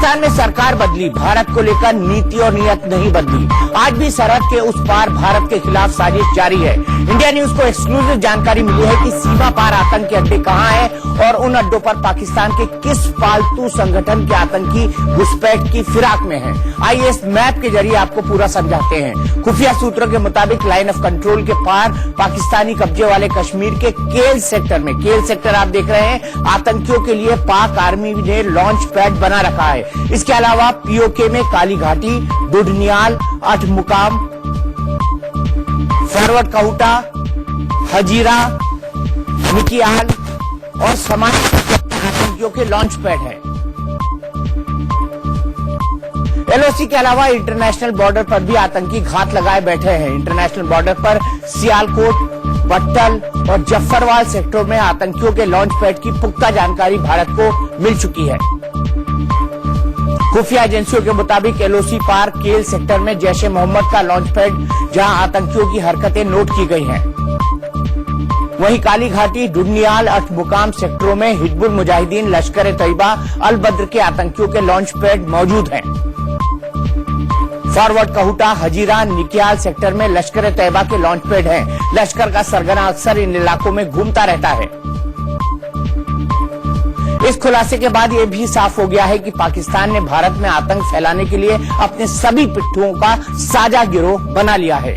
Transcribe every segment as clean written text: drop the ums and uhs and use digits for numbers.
पाकिस्तान में सरकार बदली, भारत को लेकर नीति और नीयत नहीं बदली। आज भी सरहद के उस पार भारत के खिलाफ साजिश जारी है। इंडिया न्यूज को एक्सक्लूसिव जानकारी मिली है कि सीमा पार आतंक के अड्डे कहां हैं और उन अड्डों पर पाकिस्तान के किस फालतू संगठन के आतंकी घुसपैठ की फिराक में हैं। आइए इस मैप के जरिए आपको पूरा समझाते हैं। खुफिया सूत्रों के मुताबिक लाइन ऑफ कंट्रोल के पार पाकिस्तानी कब्जे वाले कश्मीर के केल सेक्टर में, केल सेक्टर आप देख रहे हैं, आतंकियों के लिए पाक आर्मी ने लॉन्च पैड बना रखा है। इसके अलावा पीओके में काली घाटी, दुधनियाल, 8 मुकाम, फॉरवर्ड काउटा, हजीरा, निकियाल और समान आतंकियों के लॉन्च पैड है। एलओसी के अलावा इंटरनेशनल बॉर्डर पर भी आतंकी घात लगाए बैठे हैं। इंटरनेशनल बॉर्डर पर सियालकोट, बट्टल और जफरवाल सेक्टरों में आतंकियों के लॉन्च पैड की पुख्ता जानकारी भारत को मिल चुकी है। खुफिया एजेंसियों के मुताबिक एलओसी पार केल सेक्टर में जैश ए मोहम्मद का लॉन्च पैड, जहां आतंकियों की हरकतें नोट की गई हैं। वहीं काली घाटी, दुधनियाल, 8 मुकाम सेक्टरों में हिजबुल मुजाहिदीन, लश्कर तैयबा, अल बद्र के आतंकियों के लॉन्च पैड मौजूद हैं। फॉरवर्ड काहुटा, हजीरा, निकियाल सेक्टर में लश्कर तैयबा के लॉन्च पैड हैं। लश्कर का सरगना अक्सर इन इलाकों में घूमता रहता है। इस खुलासे के बाद यह भी साफ हो गया है कि पाकिस्तान ने भारत में आतंक फैलाने के लिए अपने सभी पिट्ठुओं का साझा गिरोह बना लिया है।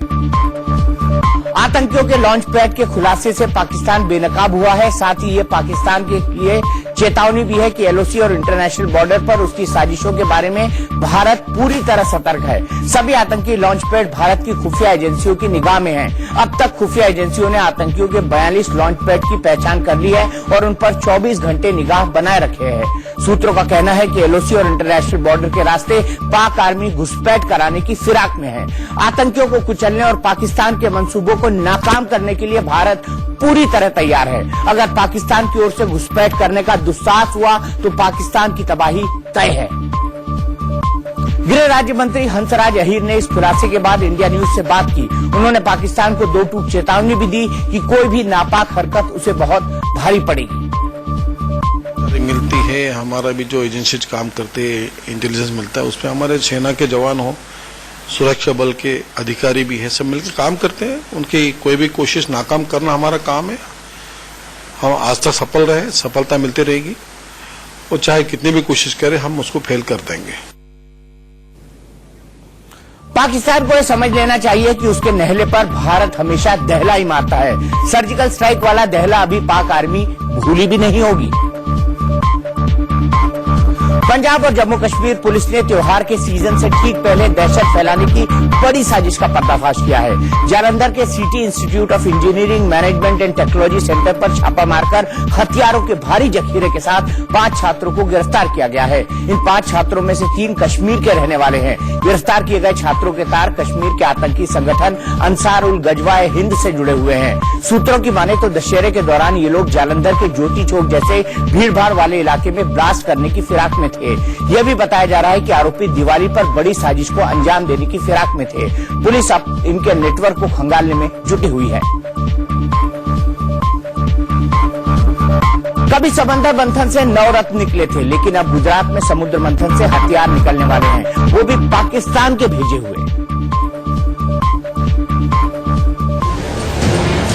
आतंकियों के लॉन्च पैड के खुलासे से पाकिस्तान बेनकाब हुआ है। साथ ही ये पाकिस्तान के लिए चेतावनी भी है कि एलओसी और इंटरनेशनल बॉर्डर पर उसकी साजिशों के बारे में भारत पूरी तरह सतर्क है। सभी आतंकी लॉन्च पैड भारत की खुफिया एजेंसियों की निगाह में हैं। अब तक खुफिया एजेंसियों ने आतंकियों के 42 लॉन्च पैड की पहचान कर ली है और उन पर 24 घंटे निगाह बनाए रखे हैं। सूत्रों का कहना है कि एलओसी और इंटरनेशनल बॉर्डर के रास्ते पाक आर्मी घुसपैठ कराने की फिराक में है। आतंकियों को कुचलने और पाकिस्तान के मंसूबों को नाकाम करने के लिए भारत पूरी तरह तैयार है। अगर पाकिस्तान की ओर से घुसपैठ करने का दुस्साहस हुआ तो पाकिस्तान की तबाही तय है। गृह राज्य मंत्री हंसराज अहीर ने इस खुलासे के बाद इंडिया न्यूज से बात की। उन्होंने पाकिस्तान को 2 टूक चेतावनी भी दी कि कोई भी नापाक हरकत उसे बहुत भारी पड़ेगी। मिलती है, हमारा भी जो एजेंसी काम करते इंटेलिजेंस मिलता है, उसमें हमारे सेना के जवान हो, सुरक्षा बल के अधिकारी भी है, सब मिलकर काम करते हैं। उनकी कोई भी कोशिश नाकाम करना हमारा काम है। हम आज तक सफल रहे, सफलता मिलती रहेगी और चाहे कितनी भी कोशिश करें हम उसको फेल कर देंगे। पाकिस्तान को यह समझ लेना चाहिए कि उसके नहले पर भारत हमेशा दहला ही मारता है। सर्जिकल स्ट्राइक वाला दहला अभी पाक आर्मी भूली भी नहीं होगी। पंजाब और जम्मू कश्मीर पुलिस ने त्योहार के सीजन से ठीक पहले दहशत फैलाने की बड़ी साजिश का पर्दाफाश किया है। जालंधर के city institute of engineering, management and technology centre पर छापा मारकर हथियारों के भारी जखीरे के साथ 5 छात्रों को गिरफ्तार किया गया है। इन 5 छात्रों में से 3 कश्मीर के रहने वाले हैं। गिरफ्तार किए गए छात्रों के तार कश्मीर के आतंकी संगठन अंसार उल गजवाए हिंद से जुड़े हुए हैं। सूत्रों की माने तो दशहरे के दौरान ये लोग जालंधर के ज्योति चौक जैसे भीड़भाड़ वाले इलाके में ब्लास्ट करने की फिराक में थे। यह भी बताया जा रहा है कि आरोपी दिवाली पर बड़ी साजिश को अंजाम देने की फिराक में थे। पुलिस अब इनके नेटवर्क को खंगालने में जुटी हुई है। कभी समंदर मंथन से 9 रत्न निकले थे, लेकिन अब गुजरात में समुद्र मंथन से हथियार निकलने वाले हैं, वो भी पाकिस्तान के भेजे हुए।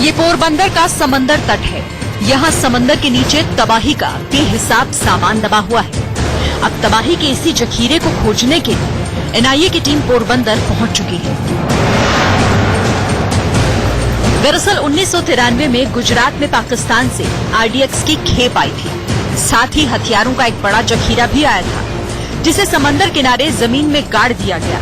ये पोरबंदर का समंदर तट है। यहाँ समंदर के नीचे तबाही का बेहिसाब सामान दबा हुआ है। अब तबाही के इसी जखीरे को खोजने के लिए एनआईए की टीम पोरबंदर पहुंच चुकी है। दरअसल 1993 में गुजरात में पाकिस्तान से आरडीएक्स की खेप आई थी। साथ ही हथियारों का एक बड़ा जखीरा भी आया था, जिसे समंदर किनारे जमीन में गाड़ दिया गया।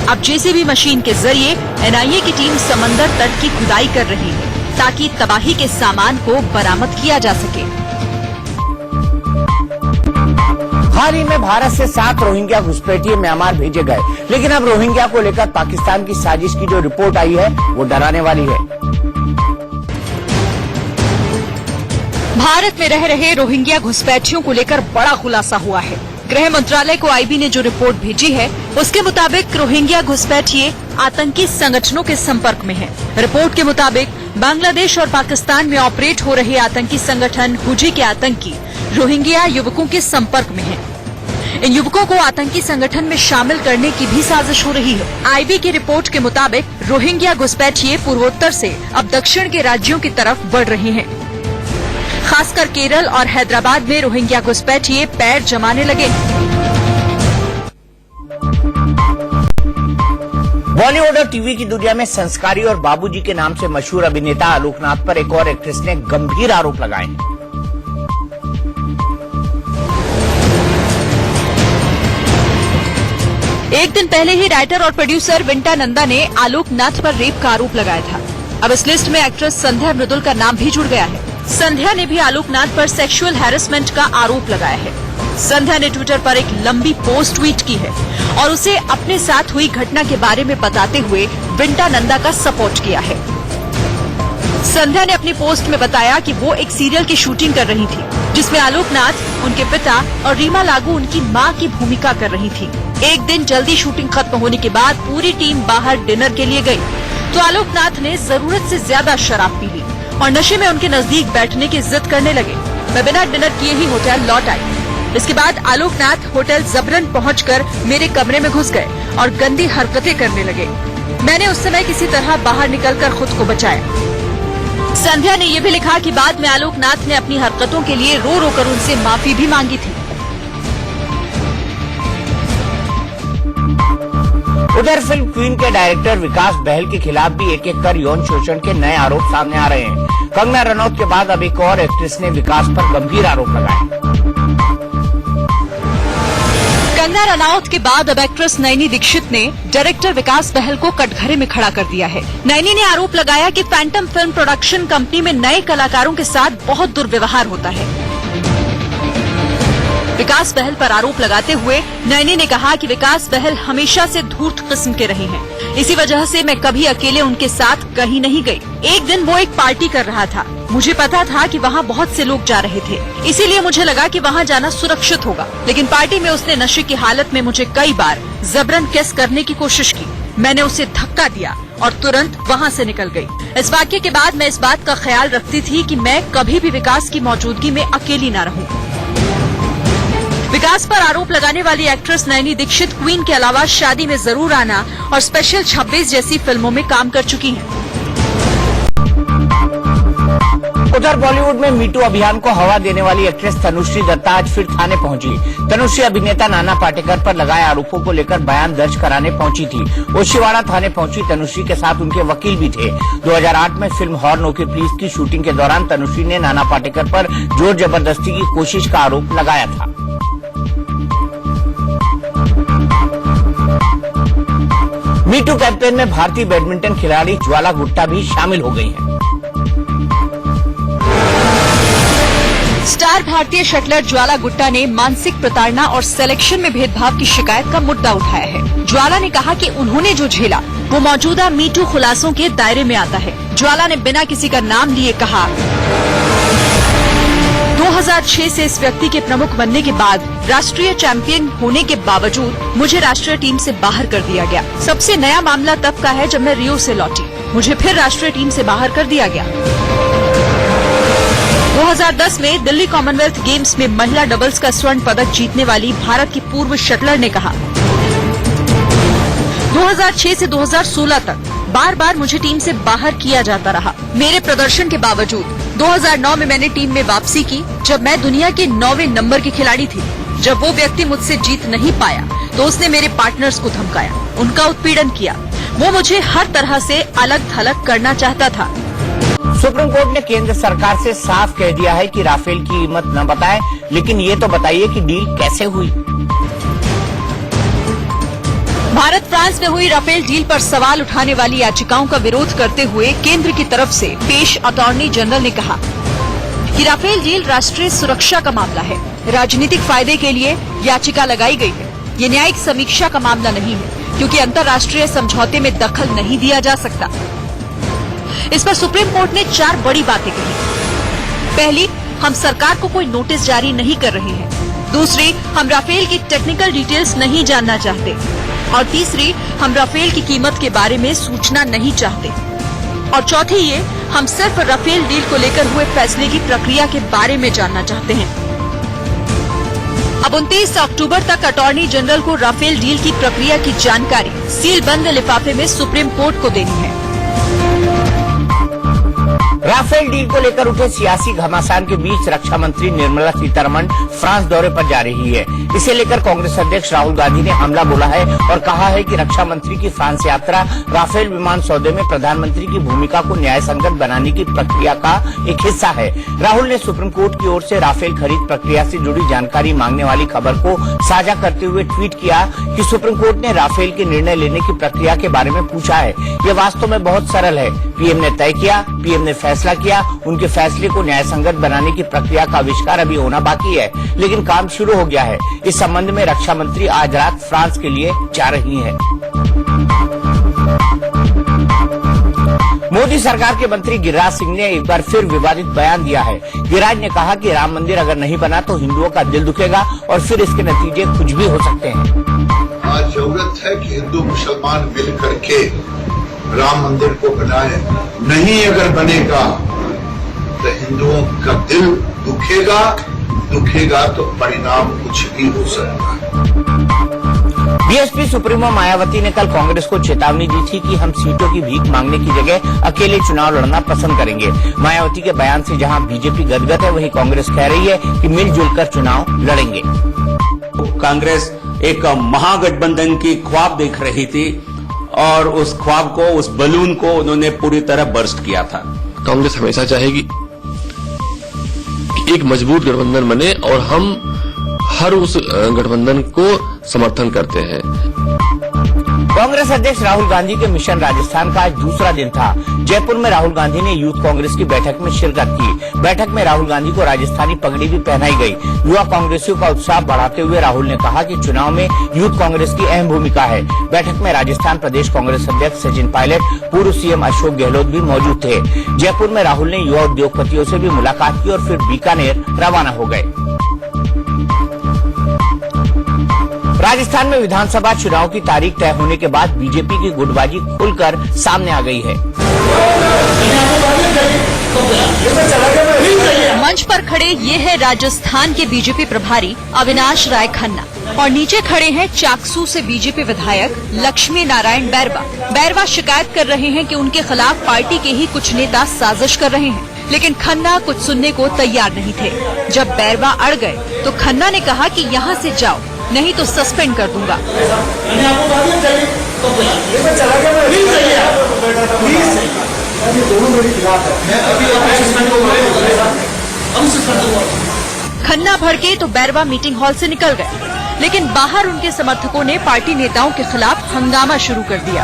अब जेसीबी मशीन के जरिए एनआईए की टीम समंदर तट की खुदाई कर रही है, ताकि तबाही के सामान को बरामद किया जा सके। हाल ही में भारत से 7 रोहिंग्या घुसपैठिए म्यांमार भेजे गए, लेकिन अब रोहिंग्या को लेकर पाकिस्तान की साजिश की जो रिपोर्ट आई है वो डराने वाली है। भारत में रह रहे रोहिंग्या घुसपैठियों को लेकर बड़ा खुलासा हुआ है। गृह मंत्रालय को आईबी ने जो रिपोर्ट भेजी है, उसके मुताबिक रोहिंग्या घुसपैठिए आतंकी संगठनों के संपर्क में हैं। रिपोर्ट के मुताबिक बांग्लादेश और पाकिस्तान में ऑपरेट हो रहे आतंकी संगठन हुजी के आतंकी रोहिंग्या युवकों के संपर्क में हैं। इन युवकों को आतंकी संगठन में शामिल करने की भी साजिश हो रही है। आईबी की रिपोर्ट के मुताबिक रोहिंग्या घुसपैठिए पूर्वोत्तर से अब दक्षिण के राज्यों की तरफ बढ़ रहे हैं। खासकर केरल और हैदराबाद में रोहिंग्या घुसपैठिए पैर जमाने लगे। बॉलीवुड और टीवी की दुनिया में संस्कारी और बाबूजी के नाम से मशहूर अभिनेता आलोकनाथ पर एक और एक्ट्रेस ने गंभीर आरोप लगाए हैं। एक दिन पहले ही राइटर और प्रोड्यूसर विंटा नंदा ने आलोकनाथ पर रेप का आरोप लगाया था। अब इस लिस्ट में एक्ट्रेस संध्या मृदुल का नाम भी जुड़ गया है। संध्या ने भी आलोकनाथ पर सेक्सुअल हैरेसमेंट का आरोप लगाया है। संध्या ने ट्विटर पर एक लंबी पोस्ट ट्वीट की है और उसे अपने साथ हुई घटना के बारे में बताते हुए विंटा नंदा का सपोर्ट किया है। संध्या ने अपनी पोस्ट में बताया कि वो एक सीरियल की शूटिंग कर रही थी, जिसमें आलोकनाथ उनके पिता और रीमा लागू उनकी मां की भूमिका कर रही थी। एक दिन जल्दी शूटिंग खत्म होने के बाद पूरी टीम बाहर डिनर के लिए गई तो आलोकनाथ ने जरूरत से ज्यादा शराब पी ली और नशे में उनके नजदीक बैठने की जिद करने लगे। मैं बिना डिनर किए ही होटल लौट आई। इसके बाद आलोकनाथ होटल जबरन पहुंचकर मेरे कमरे में घुस गए और गंदी हरकतें करने लगे। मैंने उस समय किसी तरह बाहर निकलकर खुद को बचाया। संध्या ने यह भी लिखा कि बाद में आलोकनाथ ने अपनी हरकतों के लिए रो रो कर उनसे माफी भी मांगी थी। उधर फिल्म क्वीन के डायरेक्टर विकास बहल के खिलाफ भी एक एक कर यौन शोषण के नए आरोप सामने आ रहे हैं। कंगना रनौत के बाद अब एक और एक्ट्रेस ने विकास पर गंभीर आरोप लगाए। कंगना रनौत के बाद अब एक्ट्रेस नैनी दीक्षित ने डायरेक्टर विकास बहल को कटघरे में खड़ा कर दिया है। नैनी ने आरोप लगाया कि फैंटम फिल्म प्रोडक्शन कंपनी में नए कलाकारों के साथ बहुत दुर्व्यवहार होता है। विकास बहल पर आरोप लगाते हुए नैनी ने कहा कि विकास बहल हमेशा से धूर्त किस्म के रहे हैं। इसी वजह से मैं कभी अकेले उनके साथ कहीं नहीं गई। एक दिन वो एक पार्टी कर रहा था। मुझे पता था कि वहाँ बहुत से लोग जा रहे थे, इसीलिए मुझे लगा कि वहाँ जाना सुरक्षित होगा। लेकिन पार्टी में उसने नशे की हालत में मुझे कई बार जबरन किस करने की कोशिश की। मैंने उसे धक्का दिया और तुरंत वहाँ से निकल गई। इस वाक्य के बाद मैं इस बात का ख्याल रखती थी कि मैं कभी भी विकास की मौजूदगी में अकेली न रहूं। विकास पर आरोप लगाने वाली एक्ट्रेस नैनी दीक्षित क्वीन के अलावा शादी में जरूर आना और स्पेशल 26 जैसी फिल्मों में काम कर चुकी हैं। उधर बॉलीवुड में मीटू अभियान को हवा देने वाली एक्ट्रेस तनुश्री दत्ता आज फिर थाने पहुंची। तनुश्री अभिनेता नाना पाटेकर पर लगाए आरोपों को लेकर बयान दर्ज कराने पहुंची थी। ओशिवाड़ा थाने पहुंची तनुश्री के साथ उनके वकील भी थे। 2008 में फिल्म हॉर्न ओके प्लीज की शूटिंग के दौरान तनुश्री ने नाना पाटेकर पर जोर जबरदस्ती की कोशिश का आरोप लगाया था। मीटू कैंपेन में भारतीय बैडमिंटन खिलाड़ी ज्वाला गुट्टा भी शामिल हो गई हैं। स्टार भारतीय शटलर ज्वाला गुट्टा ने मानसिक प्रताड़ना और सिलेक्शन में भेदभाव की शिकायत का मुद्दा उठाया है। ज्वाला ने कहा कि उन्होंने जो झेला वो मौजूदा मीटू खुलासों के दायरे में आता है। ज्वाला ने बिना किसी का नाम लिए कहा, 2006 से इस व्यक्ति के प्रमुख बनने के बाद राष्ट्रीय चैंपियन होने के बावजूद मुझे राष्ट्रीय टीम से बाहर कर दिया गया। सबसे नया मामला तब का है जब मैं रियो से लौटी, मुझे फिर राष्ट्रीय टीम से बाहर कर दिया गया। 2010 में दिल्ली कॉमनवेल्थ गेम्स में महिला डबल्स का स्वर्ण पदक जीतने वाली भारत की पूर्व शटलर ने कहा, 2006 से 2016 तक बार बार मुझे टीम से बाहर किया जाता रहा। मेरे प्रदर्शन के बावजूद 2009 में मैंने टीम में वापसी की, जब मैं दुनिया के 9वें नंबर की खिलाड़ी थी। जब वो व्यक्ति मुझसे जीत नहीं पाया तो उसने मेरे पार्टनर्स को धमकाया, उनका उत्पीड़न किया। वो मुझे हर तरह से अलग थलग करना चाहता था। सुप्रीम कोर्ट ने केंद्र सरकार से साफ कह दिया है कि राफेल की कीमत न बताएं, लेकिन ये तो बताइए कि डील कैसे हुई। भारत फ्रांस में हुई राफेल डील पर सवाल उठाने वाली याचिकाओं का विरोध करते हुए केंद्र की तरफ से पेश अटॉर्नी जनरल ने कहा कि राफेल डील राष्ट्रीय सुरक्षा का मामला है। राजनीतिक फायदे के लिए याचिका लगाई गई है। ये न्यायिक समीक्षा का मामला नहीं है, क्योंकि अंतर्राष्ट्रीय समझौते में दखल नहीं दिया जा सकता। इस पर सुप्रीम कोर्ट ने 4 बड़ी बातें कही। पहली, हम सरकार को कोई नोटिस जारी नहीं कर रहे हैं। दूसरी, हम राफेल की टेक्निकल डिटेल्स नहीं जानना चाहते। और तीसरी, हम राफेल की कीमत के बारे में सूचना नहीं चाहते। और चौथी ये, हम सिर्फ राफेल डील को लेकर हुए फैसले की प्रक्रिया के बारे में जानना चाहते हैं। अब 29 अक्टूबर तक अटॉर्नी जनरल को राफेल डील की प्रक्रिया की जानकारी सील बंद लिफाफे में सुप्रीम कोर्ट को देनी है। राफेल डील को लेकर उठे सियासी घमासान के बीच रक्षा मंत्री निर्मला सीतारमण फ्रांस दौरे पर जा रही है। इसे लेकर कांग्रेस अध्यक्ष राहुल गांधी ने हमला बोला है और कहा है कि रक्षा मंत्री की फ्रांस यात्रा राफेल विमान सौदे में प्रधानमंत्री की भूमिका को न्याय संगत बनाने की प्रक्रिया का एक हिस्सा है। राहुल ने सुप्रीम कोर्ट की ओर से राफेल खरीद प्रक्रिया से जुड़ी जानकारी मांगने वाली खबर को साझा करते हुए ट्वीट किया कि सुप्रीम कोर्ट ने राफेल के निर्णय लेने की प्रक्रिया के बारे में पूछा है। ये वास्तव में बहुत सरल है। पीएम ने तय किया, पीएम ने फैसला किया, उनके फैसले को न्याय संगत बनाने की प्रक्रिया का आविष्कार अभी होना बाकी है, लेकिन काम शुरू हो गया है। इस संबंध में रक्षा मंत्री आज रात फ्रांस के लिए जा रही हैं। मोदी सरकार के मंत्री गिरिराज सिंह ने एक बार फिर विवादित बयान दिया है। गिरिराज ने कहा कि राम मंदिर अगर नहीं बना तो हिंदुओं का दिल दुखेगा और फिर इसके नतीजे कुछ भी हो सकते हैं। आज जरूरत है कि हिंदू मुसलमान मिल करके राम मंदिर को बनाए। नहीं अगर बनेगा तो हिंदुओं का दिल दुखेगा तो परिणाम कुछ भी हो सकता है। बीएसपी सुप्रीमो मायावती ने कल कांग्रेस को चेतावनी दी थी कि हम सीटों की भीख मांगने की जगह अकेले चुनाव लड़ना पसंद करेंगे। मायावती के बयान से जहां बीजेपी गदगद है, वहीं कांग्रेस कह रही है कि मिलजुल कर चुनाव लड़ेंगे। कांग्रेस एक महागठबंधन की ख्वाब देख रही थी और उस ख्वाब को, उस बलून को उन्होंने पूरी तरह बर्स्ट किया था। कांग्रेस हमेशा चाहेगी कि एक मजबूत गठबंधन बने और हम हर उस गठबंधन को समर्थन करते हैं। कांग्रेस अध्यक्ष राहुल गांधी के मिशन राजस्थान का आज दूसरा दिन था। जयपुर में राहुल गांधी ने यूथ कांग्रेस की बैठक में शिरकत की। बैठक में राहुल गांधी को राजस्थानी पगड़ी भी पहनाई गई। युवा कांग्रेसियों का उत्साह बढ़ाते हुए राहुल ने कहा कि चुनाव में यूथ कांग्रेस की अहम भूमिका है। बैठक में राजस्थान प्रदेश कांग्रेस अध्यक्ष सचिन पायलट, पूर्व सीएम अशोक गहलोत भी मौजूद थे। जयपुर में राहुल ने युवा उद्योगपतियों से भी मुलाकात की और फिर बीकानेर रवाना हो गए। राजस्थान में विधानसभा चुनाव की तारीख तय होने के बाद बीजेपी की गुटबाजी खुलकर सामने आ गई है। मंच पर खड़े ये है राजस्थान के बीजेपी प्रभारी अविनाश राय खन्ना और नीचे खड़े हैं चाकसू से बीजेपी विधायक लक्ष्मी नारायण बैरवा। बैरवा शिकायत कर रहे हैं कि उनके खिलाफ पार्टी के ही कुछ नेता साजिश कर रहे हैं, लेकिन खन्ना कुछ सुनने को तैयार नहीं थे। जब बैरवा अड़ गए तो खन्ना ने कहा कि यहाँ से जाओ, नहीं तो सस्पेंड कर दूंगा। खन्ना भड़के तो बैरवा मीटिंग हॉल से निकल गए, लेकिन बाहर उनके समर्थकों ने पार्टी नेताओं के खिलाफ हंगामा शुरू कर दिया।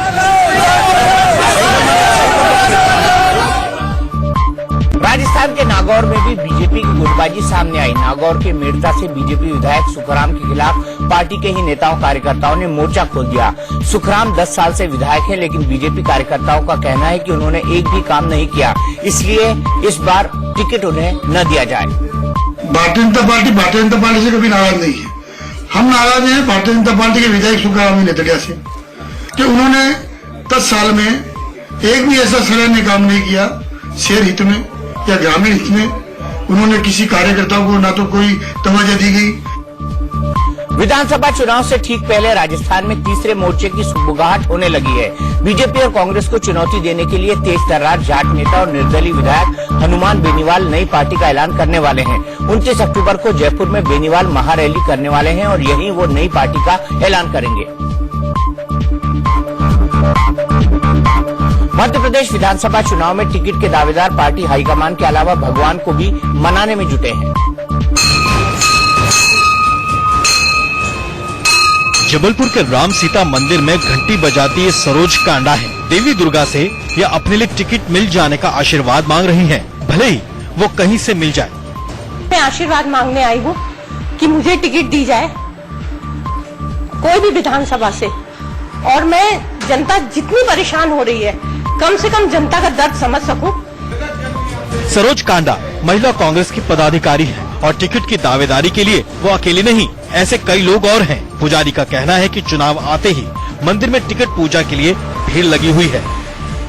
राजस्थान के नागौर में भी बीजेपी की गुटबाजी सामने आई। नागौर के मेड़ता से बीजेपी विधायक सुखराम के खिलाफ पार्टी के ही नेताओं कार्यकर्ताओं ने मोर्चा खोल दिया। सुखराम 10 साल से विधायक हैं, लेकिन बीजेपी कार्यकर्ताओं का कहना है कि उन्होंने एक भी काम नहीं किया, इसलिए इस बार टिकट उन्हें न दिया जाए। भारतीय जनता पार्टी से कभी नाराज नहीं है। हम नाराज हैं भारतीय जनता पार्टी के विधायक सुखराम नेतड़िया से कि उन्होंने 10 साल में एक भी ऐसा सराहनीय काम नहीं किया। शहर हित में या ग्रामीण हित में उन्होंने किसी कार्यकर्ता को ना तो कोई तवज्जो दी गई। विधानसभा चुनाव से ठीक पहले राजस्थान में तीसरे मोर्चे की सुगबुगाहट होने लगी है। बीजेपी और कांग्रेस को चुनौती देने के लिए तेज तर्रार जाट नेता और निर्दलीय विधायक हनुमान बेनीवाल नई पार्टी का ऐलान करने वाले हैं। 29 अक्टूबर को जयपुर में बेनीवाल महारैली करने वाले हैं और यहीं वो नई पार्टी का ऐलान करेंगे। मध्य प्रदेश विधानसभा चुनाव में टिकट के दावेदार पार्टी हाईकमान के अलावा भगवान को भी मनाने में जुटे हैं। जबलपुर के राम सीता मंदिर में घंटी बजाती ये सरोज कांडा है। देवी दुर्गा से ये अपने लिए टिकट मिल जाने का आशीर्वाद मांग रही हैं, भले ही वो कहीं से मिल जाए। मैं आशीर्वाद मांगने आई हूँ कि मुझे टिकट दी जाए कोई भी विधानसभा से, और मैं जनता जितनी परेशान हो रही है कम से कम जनता का दर्द समझ सकूं। सरोज कांडा महिला कांग्रेस की पदाधिकारी है और टिकट की दावेदारी के लिए वो अकेले नहीं, ऐसे कई लोग और हैं। पुजारी का कहना है कि चुनाव आते ही मंदिर में टिकट पूजा के लिए भीड़ लगी हुई है।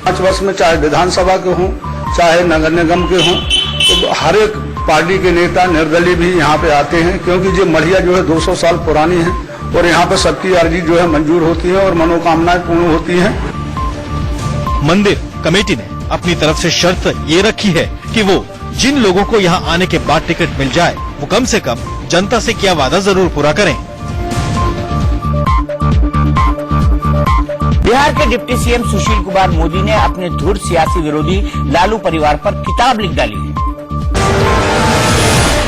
5 वर्ष में चाहे विधानसभा के हों चाहे नगर निगम के हों, तो हर एक पार्टी के नेता निर्दलीय भी यहाँ पे आते हैं, क्योंकि ये मढ़िया जो है 200 साल पुरानी है और यहाँ पे सबकी अर्जी जो है मंजूर होती है और मनोकामनाएं पूर्ण होती हैं। मंदिर कमेटी ने अपनी तरफ से शर्त ये रखी है कि वो जिन लोगों को यहाँ आने के बाद टिकट मिल जाए वो कम से कम जनता से किया वादा जरूर पूरा करें। बिहार के डिप्टी सीएम सुशील कुमार मोदी ने अपने धुर सियासी विरोधी लालू परिवार पर किताब लिख डाली है।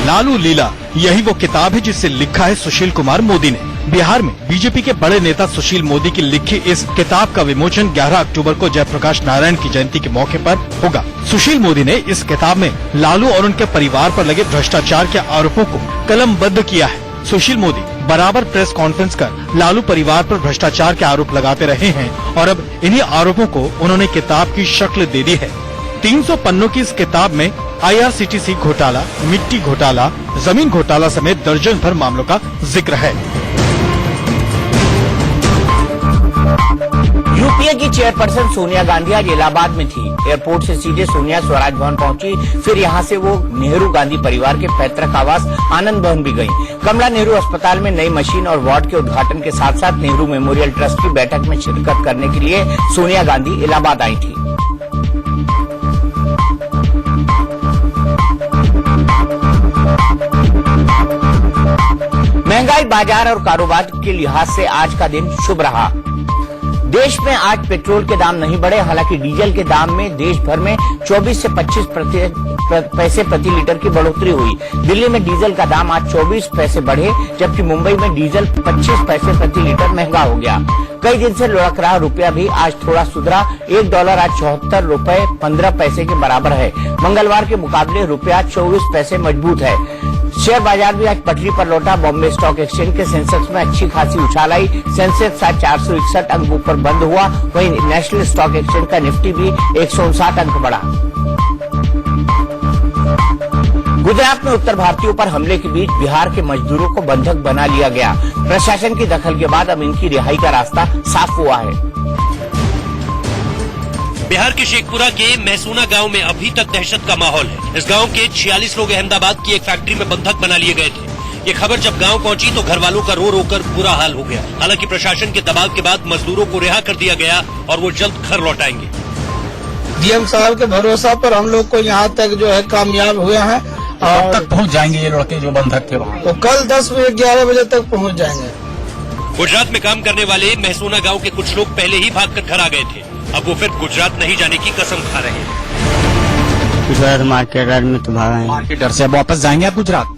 लालू लीला, यही वो किताब है जिसे लिखा है सुशील कुमार मोदी ने। बिहार में बीजेपी के बड़े नेता सुशील मोदी की लिखी इस किताब का विमोचन 11 अक्टूबर को जयप्रकाश नारायण की जयंती के मौके पर होगा। सुशील मोदी ने इस किताब में लालू और उनके परिवार पर लगे भ्रष्टाचार के आरोपों को कलमबद्ध किया है। सुशील मोदी बराबर प्रेस कॉन्फ्रेंस कर लालू परिवार पर भ्रष्टाचार के आरोप लगाते रहे हैं और अब इन्हीं आरोपों को उन्होंने किताब की शक्ल दे दी है। 300 पन्नों की इस किताब में IRCTC घोटाला, मिट्टी घोटाला, जमीन घोटाला समेत दर्जन भर मामलों का जिक्र है। यूपीए की चेयरपर्सन सोनिया गांधी आज इलाहाबाद में थी। एयरपोर्ट से सीधे सोनिया स्वराज भवन पहुंची, फिर यहां से वो नेहरू गांधी परिवार के पैतृक आवास आनंद भवन भी गईं। कमला नेहरू अस्पताल में नई मशीन और वार्ड के उद्घाटन के साथ साथ नेहरू मेमोरियल ट्रस्ट की बैठक में शिरकत करने के लिए सोनिया गांधी इलाहाबाद आई थी। महंगाई, बाजार और कारोबार के लिहाज से आज का दिन शुभ रहा। देश में आज पेट्रोल के दाम नहीं बढ़े, हालांकि डीजल के दाम में देश भर में 24 से 25 पैसे प्रति लीटर की बढ़ोतरी हुई। दिल्ली में डीजल का दाम आज 24 पैसे बढ़े, जबकि मुंबई में डीजल 25 पैसे प्रति लीटर महंगा हो गया। कई दिन से लुढ़क रहा रुपया भी आज थोड़ा सुधरा। $1 आज 74 रुपए 15 पैसे के बराबर है। मंगलवार के मुकाबले रुपया 24 पैसे मजबूत है। शेयर बाजार भी आज पटरी पर लौटा। बॉम्बे स्टॉक एक्सचेंज के सेंसेक्स में अच्छी खासी उछाल आई। सेंसेक्स आज 461 अंक ऊपर बंद हुआ। वहीं नेशनल स्टॉक एक्सचेंज का निफ्टी भी 159 अंक बढ़ा। गुजरात में उत्तर भारतीयों पर हमले के बीच बिहार के मजदूरों को बंधक बना लिया गया। प्रशासन की दखल के बाद अब इनकी रिहाई का रास्ता साफ हुआ है। बिहार के शेखपुरा के महसूना गांव में अभी तक दहशत का माहौल है। इस गांव के 46 लोग अहमदाबाद की एक फैक्ट्री में बंधक बना लिए गए थे। ये खबर जब गांव पहुंची तो घर वालों का रो रो कर बुरा हाल हो गया। हालांकि प्रशासन के दबाव के बाद मजदूरों को रिहा कर दिया गया और वो जल्द घर लौट आएंगे। डीएम साहब के भरोसा पर हम लोग को यहाँ तक जो है कामयाब हुए हैं। कब तक पहुँच जाएंगे ये लड़के जो बंधक थे वहाँ? तो कल 10 बजे 11 बजे तक पहुँच जाएंगे। गुजरात में काम करने वाले महसूना गांव के कुछ लोग पहले ही भागकर घर आ गए थे। अब वो फिर गुजरात नहीं जाने की कसम खा रहे हैं। गुजरात मार्केट डर में तो भागा है। मार्केट डर से अब वापस जाएंगे आप गुजरात?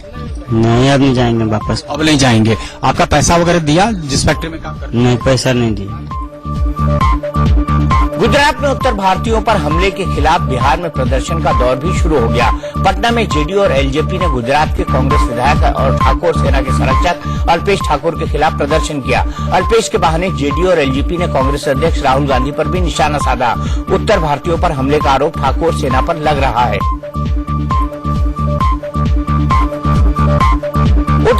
नहीं, अब नहीं जाएंगे वापस। अब नहीं जाएंगे। आपका पैसा वगैरह दिया जिस फैक्ट्री में काम करते? नहीं, पैसा नहीं दिया। गुजरात में उत्तर भारतीयों पर हमले के खिलाफ बिहार में प्रदर्शन का दौर भी शुरू हो गया। पटना में जेडीयू और एलजेपी ने गुजरात के कांग्रेस विधायक और ठाकुर सेना के संरक्षक अल्पेश ठाकुर के खिलाफ प्रदर्शन किया। अल्पेश के बहाने जेडीयू और एलजेपी ने कांग्रेस अध्यक्ष राहुल गांधी पर भी निशाना साधा। उत्तर भारतीयों पर हमले का आरोप ठाकुर सेना पर लग रहा है।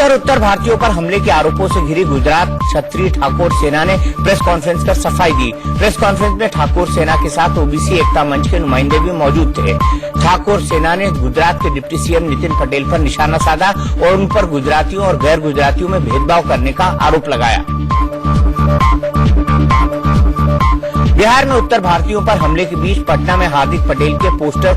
उत्तर भारतीयों पर हमले के आरोपों से घिरी गुजरात क्षत्रिय ठाकुर सेना ने प्रेस कॉन्फ्रेंस कर सफाई दी। प्रेस कॉन्फ्रेंस में ठाकुर सेना के साथ ओबीसी एकता मंच के नुमाइंदे भी मौजूद थे। ठाकुर सेना ने गुजरात के डिप्टी सीएम नितिन पटेल पर निशाना साधा और उन पर गुजरातियों और गैर गुजरातियों में भेदभाव करने का आरोप लगाया। बिहार में उत्तर भारतीयों पर हमले के बीच पटना में हार्दिक पटेल के पोस्टर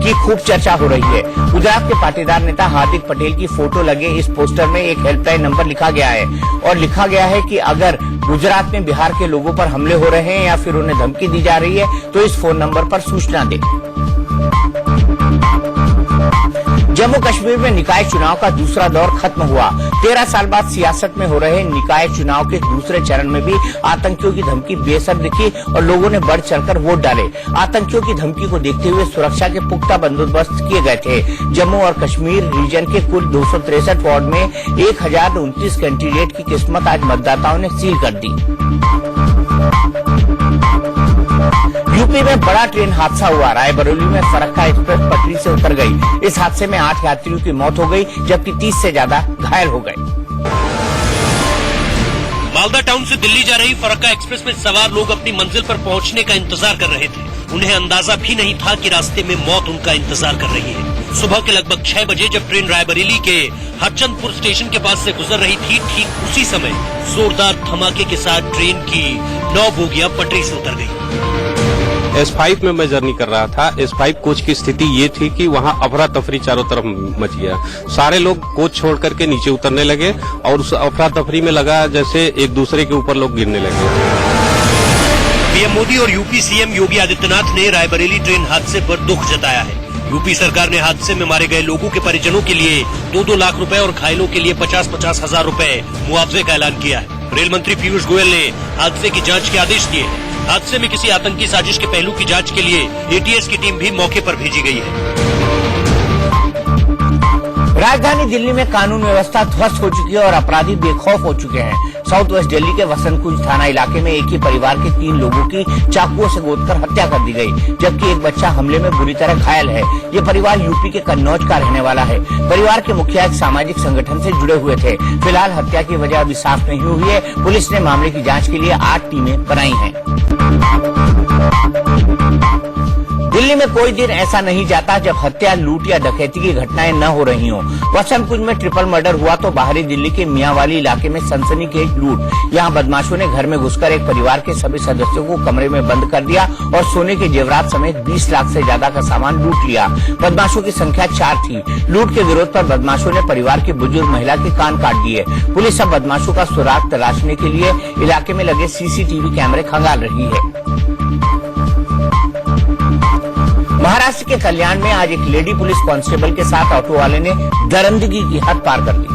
की खूब चर्चा हो रही है। गुजरात के पाटीदार नेता हार्दिक पटेल की फोटो लगे इस पोस्टर में एक हेल्पलाइन नंबर लिखा गया है और लिखा गया है कि अगर गुजरात में बिहार के लोगों पर हमले हो रहे हैं या फिर उन्हें धमकी दी जा रही है तो इस फोन नंबर पर सूचना दें। जम्मू कश्मीर में निकाय चुनाव का दूसरा दौर खत्म हुआ। 13 साल बाद सियासत में हो रहे निकाय चुनाव के दूसरे चरण में भी आतंकियों की धमकी बेसर दिखी और लोगों ने बढ़ चढ़कर वोट डाले। आतंकियों की धमकी को देखते हुए सुरक्षा के पुख्ता बंदोबस्त किए गए थे। जम्मू और कश्मीर रीजन के कुल 263 वार्ड में 1029 कैंडिडेट की किस्मत आज मतदाताओं ने सील कर दी। यूपी में बड़ा ट्रेन हादसा हुआ। रायबरेली में फरक्का एक्सप्रेस पटरी से उतर गई। इस हादसे में 8 यात्रियों की मौत हो गई जबकि 30 से ज्यादा घायल हो गए। मालदा टाउन से दिल्ली जा रही फरक्का एक्सप्रेस में सवार लोग अपनी मंजिल पर पहुंचने का इंतजार कर रहे थे। उन्हें अंदाजा भी नहीं था कि रास्ते में मौत उनका इंतजार कर रही है। सुबह के लगभग 6 बजे जब ट्रेन रायबरेली के हरचंदपुर स्टेशन के पास से गुजर रही थी, ठीक उसी समय जोरदार धमाके के साथ ट्रेन की 9 बोगियां पटरी से उतर गई। S5 में मैं जर्नी कर रहा था। S5 कोच की स्थिति ये थी कि वहाँ अफरा तफरी चारों तरफ मच गया। सारे लोग कोच छोड़ करके नीचे उतरने लगे और उस अफरा तफरी में लगा जैसे एक दूसरे के ऊपर लोग गिरने लगे। पीएम मोदी और यूपी सीएम योगी आदित्यनाथ ने रायबरेली ट्रेन हादसे पर दुख जताया है। यूपी सरकार ने हादसे में मारे गए लोगों के परिजनों के लिए 2-2 लाख रुपए और घायलों के लिए 50-50 हजार रुपए मुआवजे का ऐलान किया है। रेल मंत्री पीयूष गोयल ने हादसे की जांच के आदेश दिए हैं। हादसे में किसी आतंकी साजिश के पहलू की जांच के लिए एटीएस की टीम भी मौके पर भेजी गई है। राजधानी दिल्ली में कानून व्यवस्था ध्वस्त हो चुकी है और अपराधी बेखौफ हो चुके हैं। साउथ वेस्ट दिल्ली के वसंत कुंज थाना इलाके में एक ही परिवार के 3 लोगों की चाकुओं से गोदकर हत्या कर दी गई, जबकि एक बच्चा हमले में बुरी तरह घायल है। ये परिवार यूपी के कन्नौज का रहने वाला है। परिवार के मुखिया एक सामाजिक संगठन से जुड़े हुए थे। फिलहाल हत्या की वजह अभी साफ नहीं हुई है। पुलिस ने मामले की जाँच के लिए 8 टीमें बनाई हैं। दिल्ली में कोई दिन ऐसा नहीं जाता जब हत्या, लूट या डकैती की घटनाएं न हो रही हों। वसंत कुंज में ट्रिपल मर्डर हुआ तो बाहरी दिल्ली के मियांवाली इलाके में सनसनीखेज लूट। यहां बदमाशों ने घर में घुसकर एक परिवार के सभी सदस्यों को कमरे में बंद कर दिया और सोने के जेवरात समेत 20 लाख से ज्यादा का सामान लूट लिया। बदमाशों की संख्या 4 थी। लूट के विरोध पर बदमाशों ने परिवार की बुजुर्ग महिला के कान काट दिए। पुलिस अब बदमाशों का सुराग तलाशने के लिए इलाके में लगे सीसीटीवी कैमरे खंगाल रही है। महाराष्ट्र के कल्याण में आज एक लेडी पुलिस कांस्टेबल के साथ ऑटो वाले ने दरिंदगी की हद पार कर दी।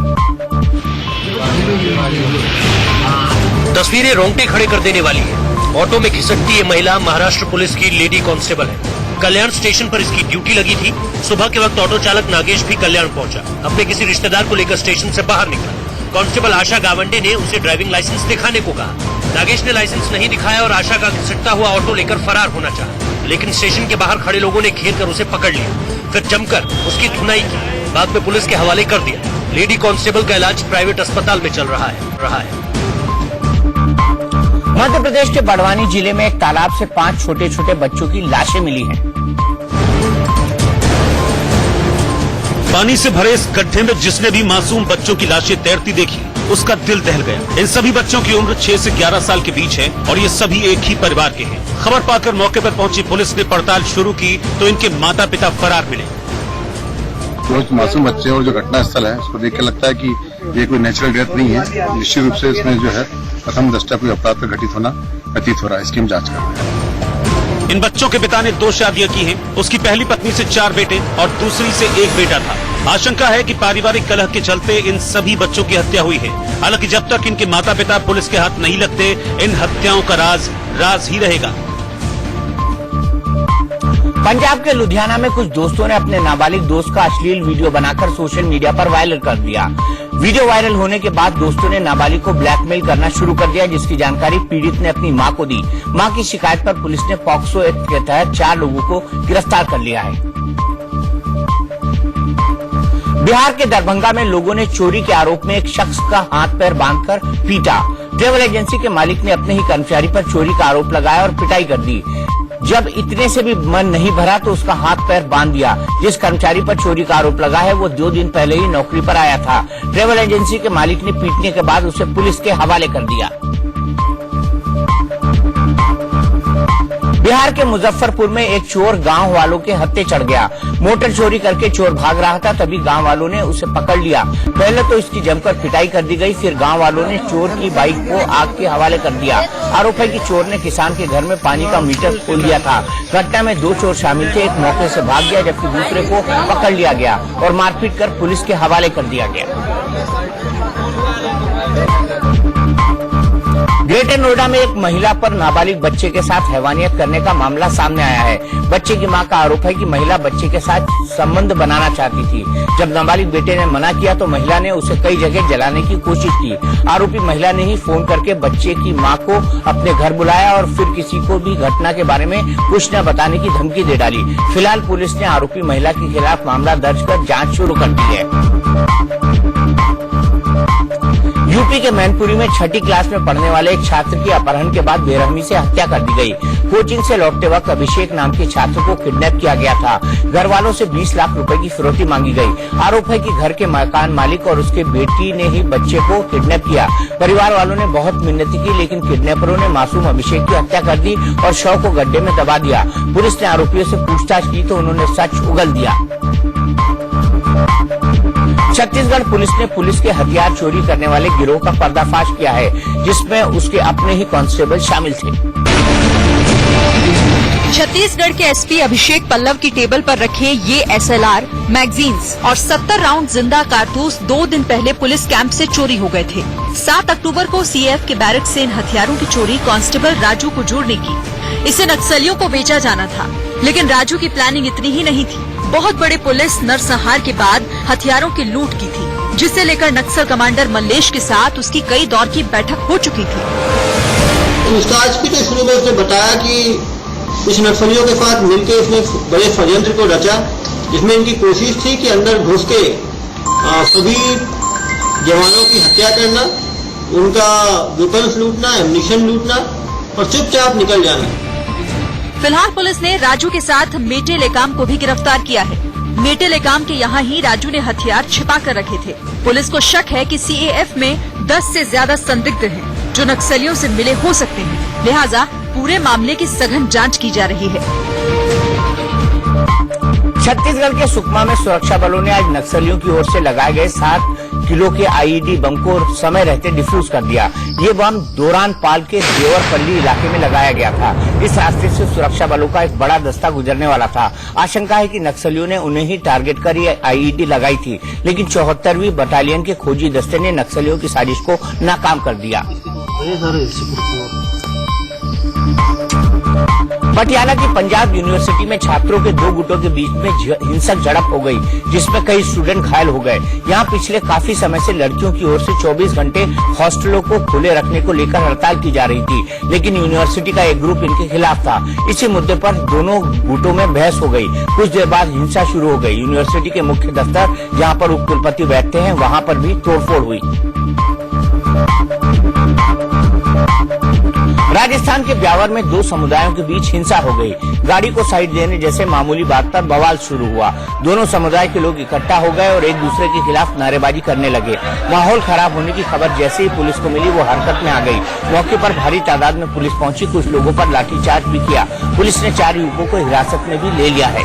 तस्वीरें रोंगटे खड़े कर देने वाली है। ऑटो में खिसकती ये महिला महाराष्ट्र पुलिस की लेडी कांस्टेबल है। कल्याण स्टेशन पर इसकी ड्यूटी लगी थी। सुबह के वक्त ऑटो चालक नागेश भी कल्याण पहुंचा। अपने किसी रिश्तेदार को लेकर स्टेशन से बाहर निकला। कांस्टेबल आशा गावंडे ने उसे ड्राइविंग लाइसेंस दिखाने को कहा। नागेश ने लाइसेंस नहीं दिखाया और आशा का घिसटता हुआ ऑटो लेकर फरार होना चाहा, लेकिन स्टेशन के बाहर खड़े लोगों ने घेर कर उसे पकड़ लिया, फिर जमकर उसकी धुनाई की। बाद में पुलिस के हवाले कर दिया। लेडी कांस्टेबल का इलाज प्राइवेट अस्पताल में चल रहा है। मध्य प्रदेश के बड़वानी जिले में एक तालाब से 5 छोटे छोटे बच्चों की लाशें मिली हैं। पानी से भरे इस गड्ढे में जिसने भी मासूम बच्चों की लाशें तैरती देखी, उसका दिल दहल गया। इन सभी बच्चों की उम्र 6 से 11 साल के बीच है और ये सभी एक ही परिवार के हैं। खबर पाकर मौके पर पहुंची पुलिस ने पड़ताल शुरू की तो इनके माता पिता फरार मिले। जो मासूम बच्चे और जो घटना स्थल है उसको देख के लगता है कि ये कोई नेचुरल डेथ नहीं है। निश्चित रूप से इसमें जो है प्रथम दृष्टया कोई अपराध का घटित हो रहा है। इसकी हम जाँच कर रहे हैं। इन बच्चों के पिता ने 2 शादियां की हैं। उसकी पहली पत्नी से 4 बेटे और दूसरी से 1 बेटा था। आशंका है कि पारिवारिक कलह के चलते इन सभी बच्चों की हत्या हुई है। हालांकि जब तक इनके माता पिता पुलिस के हाथ नहीं लगते, इन हत्याओं का राज ही रहेगा। पंजाब के लुधियाना में कुछ दोस्तों ने अपने नाबालिग दोस्त का अश्लील वीडियो बनाकर सोशल मीडिया पर वायरल कर दिया। वीडियो वायरल होने के बाद दोस्तों ने नाबालिग को ब्लैकमेल करना शुरू कर दिया, जिसकी जानकारी पीड़ित ने अपनी मां को दी। मां की शिकायत पर पुलिस ने पॉक्सो एक्ट के तहत 4 लोगों को गिरफ्तार कर लिया है। बिहार के दरभंगा में लोगों ने चोरी के आरोप में एक शख्स का हाथ पैर बांधकर पीटा। ट्रेवल एजेंसी के मालिक ने अपने ही कर्मचारी पर चोरी का आरोप लगाया और पिटाई कर दी। जब इतने से भी मन नहीं भरा तो उसका हाथ पैर बांध दिया। जिस कर्मचारी पर चोरी का आरोप लगा है वो 2 दिन पहले ही नौकरी पर आया था। ट्रेवल एजेंसी के मालिक ने पीटने के बाद उसे पुलिस के हवाले कर दिया। बिहार के मुजफ्फरपुर में एक चोर गांव वालों के हत्थे चढ़ गया। मोटर चोरी करके चोर भाग रहा था, तभी गांव वालों ने उसे पकड़ लिया। पहले तो इसकी जमकर पिटाई कर दी गई, फिर गांव वालों ने चोर की बाइक को आग के हवाले कर दिया। आरोप है कि चोर ने किसान के घर में पानी का मीटर खोल दिया था। घटना में 2 चोर शामिल थे। एक मौके से भाग गया जबकि दूसरे को पकड़ लिया गया और मारपीट कर पुलिस के हवाले कर दिया गया। ग्रेटर नोएडा में एक महिला पर नाबालिग बच्चे के साथ हैवानियत करने का मामला सामने आया है। बच्चे की मां का आरोप है कि महिला बच्चे के साथ संबंध बनाना चाहती थी। जब नाबालिग बेटे ने मना किया तो महिला ने उसे कई जगह जलाने की कोशिश की। आरोपी महिला ने ही फोन करके बच्चे की मां को अपने घर बुलाया और फिर किसी को भी घटना के बारे में कुछ न बताने की धमकी दे डाली। फिलहाल पुलिस ने आरोपी महिला के खिलाफ मामला दर्ज कर जाँच शुरू कर दी है। यूपी के मैनपुरी में 6ठी क्लास में पढ़ने वाले एक छात्र की अपहरण के बाद बेरहमी से हत्या कर दी गई। कोचिंग से लौटते वक्त अभिषेक नाम के छात्र को किडनैप किया गया था। घर वालों से 20 लाख रुपए की फिरौती मांगी गई। आरोप है कि घर के मकान मालिक और उसके बेटी ने ही बच्चे को किडनैप किया। परिवार वालों ने बहुत मिन्नती की, लेकिन किडनैपरों ने मासूम अभिषेक की हत्या कर दी और शव को गड्ढे में दबा दिया। पुलिस ने आरोपियों से पूछताछ की तो उन्होंने सच उगल दिया। छत्तीसगढ़ पुलिस ने पुलिस के हथियार चोरी करने वाले गिरोह का पर्दाफाश किया है, जिसमें उसके अपने ही कांस्टेबल शामिल थे। छत्तीसगढ़ के एसपी अभिषेक पल्लव की टेबल पर रखे ये एसएलआर, मैगजीन्स और 70 राउंड जिंदा कारतूस 2 दिन पहले पुलिस कैंप से चोरी हो गए थे। 7 अक्टूबर को सीएएफ के बैरक से इन हथियारों की चोरी कांस्टेबल राजू कुजूर ने की। इसे नक्सलियों को बेचा जाना था, लेकिन राजू की प्लानिंग इतनी ही नहीं थी। बहुत बड़े पुलिस नरसंहार के बाद हथियारों की लूट की थी, जिसे लेकर नक्सल कमांडर मल्लेश के साथ उसकी कई दौर की बैठक हो चुकी थी। पूछताछ की तो शुरू में उसने बताया कि कुछ नक्सलियों के साथ मिलकर इसने बड़े षड्यंत्र को रचा, जिसमें इनकी कोशिश थी कि अंदर घुस के सभी जवानों की हत्या करना, उनका वेपन्स लूटना, एम्यूनिशन लूटना और चुपचाप निकल जाना। फिलहाल पुलिस ने राजू के साथ मेटे लेकाम को भी गिरफ्तार किया है। मेटे लेकाम के यहाँ ही राजू ने हथियार छिपा कर रखे थे। पुलिस को शक है कि सीएएफ में 10 से ज्यादा संदिग्ध हैं, जो नक्सलियों से मिले हो सकते हैं। लिहाजा पूरे मामले की सघन जांच की जा रही है। छत्तीसगढ़ के सुकमा में सुरक्षा बलों ने आज नक्सलियों की ओर से लगाए गए 7 किलो के आईईडी बम को समय रहते डिफ्यूज कर दिया। ये बम दोरान पाल के देवरपल्ली इलाके में लगाया गया था। इस रास्ते से सुरक्षा बलों का एक बड़ा दस्ता गुजरने वाला था। आशंका है कि नक्सलियों ने उन्हें ही टारगेट कर ये आईईडी लगाई थी, लेकिन 74वीं बटालियन के खोजी दस्ते ने नक्सलियों की साजिश को नाकाम कर दिया। पटियाला की पंजाब यूनिवर्सिटी में छात्रों के 2 गुटों के बीच में हिंसक झड़प हो गई, जिसमें कई स्टूडेंट घायल हो गए। यहाँ पिछले काफी समय से लड़कियों की ओर से 24 घंटे हॉस्टलों को खुले रखने को लेकर हड़ताल की जा रही थी, लेकिन यूनिवर्सिटी का एक ग्रुप इनके खिलाफ था। इसी मुद्दे पर दोनों गुटों में बहस हो गई। कुछ देर बाद हिंसा शुरू हो गई। यूनिवर्सिटी के मुख्य दफ्तर, जहाँ पर उप कुलपति बैठते हैं, वहाँ पर भी तोड़फोड़ हुई। राजस्थान के ब्यावर में 2 समुदायों के बीच हिंसा हो गई। गाड़ी को साइड देने जैसे मामूली बात पर बवाल शुरू हुआ। दोनों समुदाय के लोग इकट्ठा हो गए और एक दूसरे के खिलाफ नारेबाजी करने लगे। माहौल खराब होने की खबर जैसे ही पुलिस को मिली, वो हरकत में आ गई। मौके पर भारी तादाद में पुलिस पहुंची। कुछ लोगों पर लाठीचार्ज भी किया। पुलिस ने 4 युवकों को हिरासत में भी ले लिया है।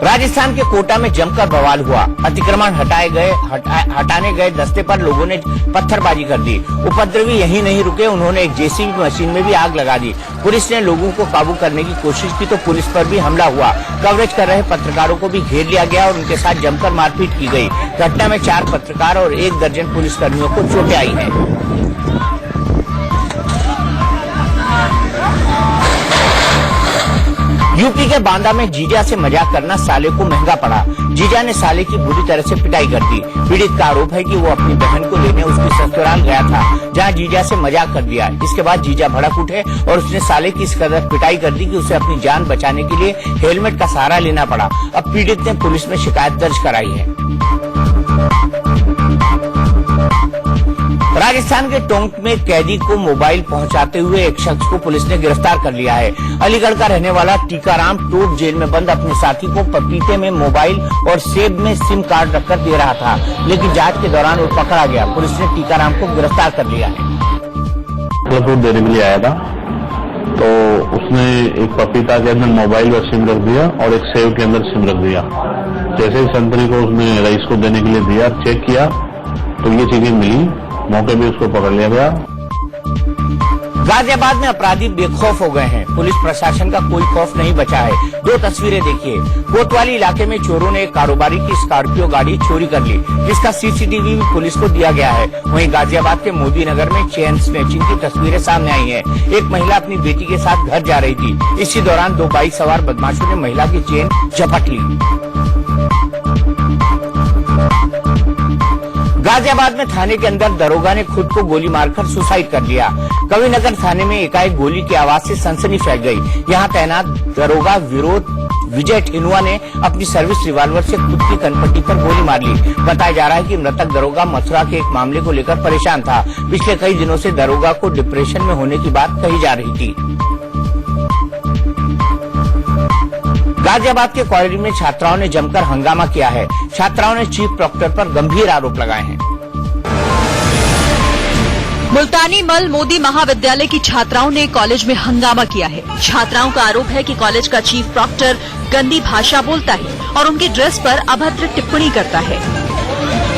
राजस्थान के कोटा में जमकर बवाल हुआ। अतिक्रमण हटाने गए दस्ते पर लोगों ने पत्थरबाजी कर दी। उपद्रवी यहीं नहीं रुके, उन्होंने एक जेसीबी मशीन में भी आग लगा दी। पुलिस ने लोगों को काबू करने की कोशिश की तो पुलिस पर भी हमला हुआ। कवरेज कर रहे पत्रकारों को भी घेर लिया गया और उनके साथ जमकर मारपीट की गई। घटना में 4 पत्रकार और 1 दर्जन पुलिसकर्मियों को चोटें आई हैं। यूपी के बांदा में जीजा से मजाक करना साले को महंगा पड़ा। जीजा ने साले की बुरी तरह से पिटाई कर दी। पीड़ित का आरोप है कि वो अपनी बहन को लेने उसके ससुराल गया था, जहां जीजा से मजाक कर दिया। इसके बाद जीजा भड़क उठे और उसने साले की इस कदर पिटाई कर दी कि उसे अपनी जान बचाने के लिए हेलमेट का सहारा लेना पड़ा। अब पीड़ित ने पुलिस में शिकायत दर्ज कराई है। राजस्थान के टोंक में कैदी को मोबाइल पहुंचाते हुए एक शख्स को पुलिस ने गिरफ्तार कर लिया है। अलीगढ़ का रहने वाला टीकाराम टोप जेल में बंद अपने साथी को पपीते में मोबाइल और सेब में सिम कार्ड रखकर दे रहा था, लेकिन जांच के दौरान वो पकड़ा गया। पुलिस ने टीकाराम को गिरफ्तार कर लिया है। दूध देने के लिए आया था तो उसने एक पपीता के अंदर मोबाइल और सिम रख दिया और एक सेब के अंदर सिम रख दिया। जैसे ही संतरी को उसने रईस को देने के लिए दिया, चेक किया तो ये चीजें मिली। मौके पे उसको पकड़ लिया गया। गाजियाबाद में अपराधी बेखौफ हो गए हैं। पुलिस प्रशासन का कोई खौफ नहीं बचा है। 2 तस्वीरें देखिए। कोतवाली इलाके में चोरों ने एक कारोबारी की स्कॉर्पियो गाड़ी चोरी कर ली, जिसका सीसीटीवी भी पुलिस को दिया गया है। वहीं गाजियाबाद के मोदी नगर में चेन स्नैचिंग की तस्वीरें सामने आई हैं। एक महिला अपनी बेटी के साथ घर जा रही थी। इसी दौरान 2 बाइक सवार बदमाशों ने महिला की चेन झपट ली। गाजियाबाद में थाने के अंदर दरोगा ने खुद को गोली मारकर सुसाइड कर लिया। कविनगर थाने में एकाएक गोली की आवाज से सनसनी फैल गई। यहाँ तैनात दरोगा विजय ठेनुआ ने अपनी सर्विस रिवॉल्वर से खुद की कनपट्टी पर गोली मार ली। बताया जा रहा है कि मृतक दरोगा मथुरा के एक मामले को लेकर परेशान था। पिछले कई दिनों से दरोगा को डिप्रेशन में होने की बात कही जा रही थी। गाजियाबाद के कॉलेज में छात्राओं ने जमकर हंगामा किया है। छात्राओं ने चीफ प्रॉक्टर पर गंभीर आरोप लगाए हैं। मुल्तानी मल मोदी महाविद्यालय की छात्राओं ने कॉलेज में हंगामा किया है। छात्राओं का आरोप है कि कॉलेज का चीफ प्रॉक्टर गंदी भाषा बोलता है और उनकी ड्रेस पर अभद्र टिप्पणी करता है।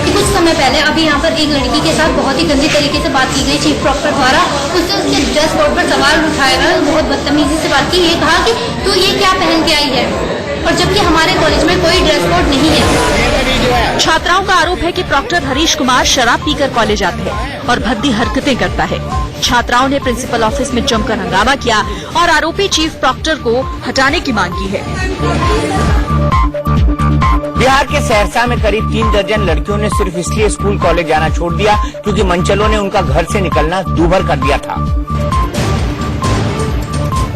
कुछ समय पहले अभी यहाँ पर एक लड़की के साथ बहुत ही गंदी तरीके से बात की गई चीफ प्रॉक्टर द्वारा। उसने उसके ड्रेस कोड पर सवाल उठाया गया, बहुत बदतमीजी से बात की। ये कहा कि तू ये क्या पहन के आई है, और जबकि हमारे कॉलेज में कोई ड्रेस कोड नहीं है। छात्राओं का आरोप है कि प्रॉक्टर हरीश कुमार शराब पीकर कॉलेज आते हैं और भद्दी हरकतें करता है। छात्राओं ने प्रिंसिपल ऑफिस में जमकर हंगामा किया और आरोपी चीफ प्रॉक्टर को हटाने की मांग की है। बिहार के सहरसा में करीब 3 दर्जन लड़कियों ने सिर्फ इसलिए स्कूल कॉलेज जाना छोड़ दिया क्योंकि मंचलों ने उनका घर से निकलना दूभर कर दिया था।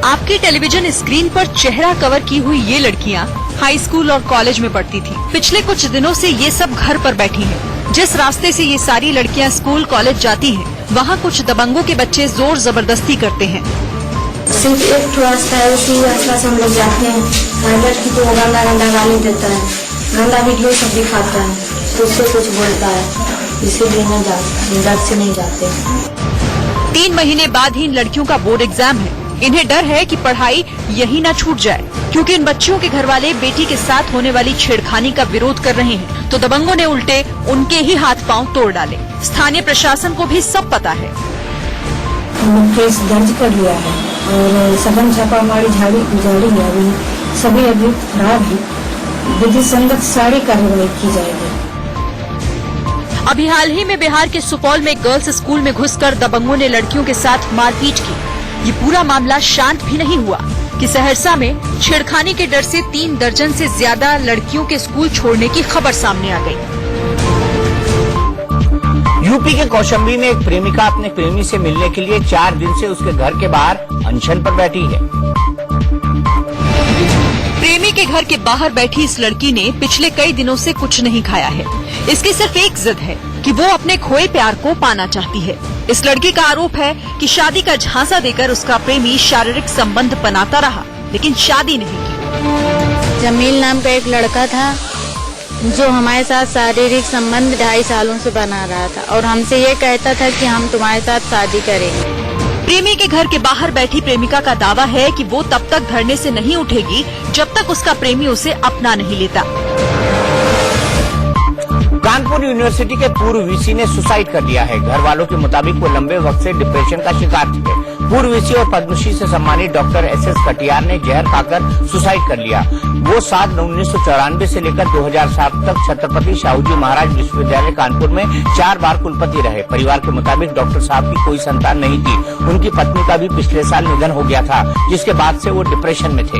आपकी टेलीविजन स्क्रीन पर चेहरा कवर की हुई ये लड़कियां हाई स्कूल और कॉलेज में पढ़ती थी। पिछले कुछ दिनों से ये सब घर पर बैठी हैं। जिस रास्ते से ये सारी लड़कियां स्कूल कॉलेज जाती हैं, वहाँ कुछ दबंगों के बच्चे जोर जबरदस्ती करते हैं। सिर्फ एक रास्ता है, उसी रास्ता से हम लोग जाते हैं। हर लड़की को गंदा गंदा गाली देता है, गंदा वीडियो सब दिखाता है, तो उससे कुछ बोलता है, इसीलिए डर से नहीं जाते। 3 महीने बाद ही इन लड़कियों का बोर्ड एग्जाम है। इन्हें डर है कि पढ़ाई यही न छूट जाए, क्योंकि इन बच्चियों के घर वाले बेटी के साथ होने वाली छेड़खानी का विरोध कर रहे हैं, तो दबंगों ने उल्टे उनके ही हाथ पांव तोड़ डाले। स्थानीय प्रशासन को भी सब पता है। केस दर्ज कर लिया है और सघन छापामारी जारी है। अभी सभी अभी फरार है। विधि संगत सारी कार्रवाई की जाएगी। अभी हाल ही में बिहार के सुपौल में गर्ल्स स्कूल में घुसकर दबंगों ने लड़कियों के साथ मारपीट की। ये पूरा मामला शांत भी नहीं हुआ कि सहरसा में छेड़खानी के डर से 3 दर्जन से ज्यादा लड़कियों के स्कूल छोड़ने की खबर सामने आ गई। यूपी के कौशाम्बी में एक प्रेमिका अपने प्रेमी से मिलने के लिए 4 दिन से उसके घर के बाहर अनशन पर बैठी है। प्रेमी के घर के बाहर बैठी इस लड़की ने पिछले कई दिनों से कुछ नहीं खाया है। इसकी सिर्फ एक जिद है कि वो अपने खोए प्यार को पाना चाहती है। इस लड़की का आरोप है कि शादी का झांसा देकर उसका प्रेमी शारीरिक संबंध बनाता रहा, लेकिन शादी नहीं की। जमील नाम का एक लड़का था जो हमारे साथ शारीरिक संबंध 2.5 सालों से बना रहा था और हमसे ये कहता था कि हम तुम्हारे साथ शादी करेंगे। प्रेमी के घर के बाहर बैठी प्रेमिका का दावा है कि वो तब तक धरने से नहीं उठेगी जब तक उसका प्रेमी उसे अपना नहीं लेता। कानपुर यूनिवर्सिटी के पूर्व वीसी ने सुसाइड कर लिया है। घर वालों के मुताबिक वो लंबे वक्त से डिप्रेशन का शिकार थे। पूर्व वीसी और पद्मश्री से सम्मानित डॉक्टर SS कटियार ने जहर खाकर सुसाइड कर लिया। वो 1994 से लेकर 2007 तक छत्रपति शाहूजी महाराज विश्वविद्यालय कानपुर में 4 बार कुलपति रहे। परिवार के मुताबिक डॉक्टर साहब की कोई संतान नहीं थी। उनकी पत्नी का भी पिछले साल निधन हो गया था, जिसके बाद से वो डिप्रेशन में थे।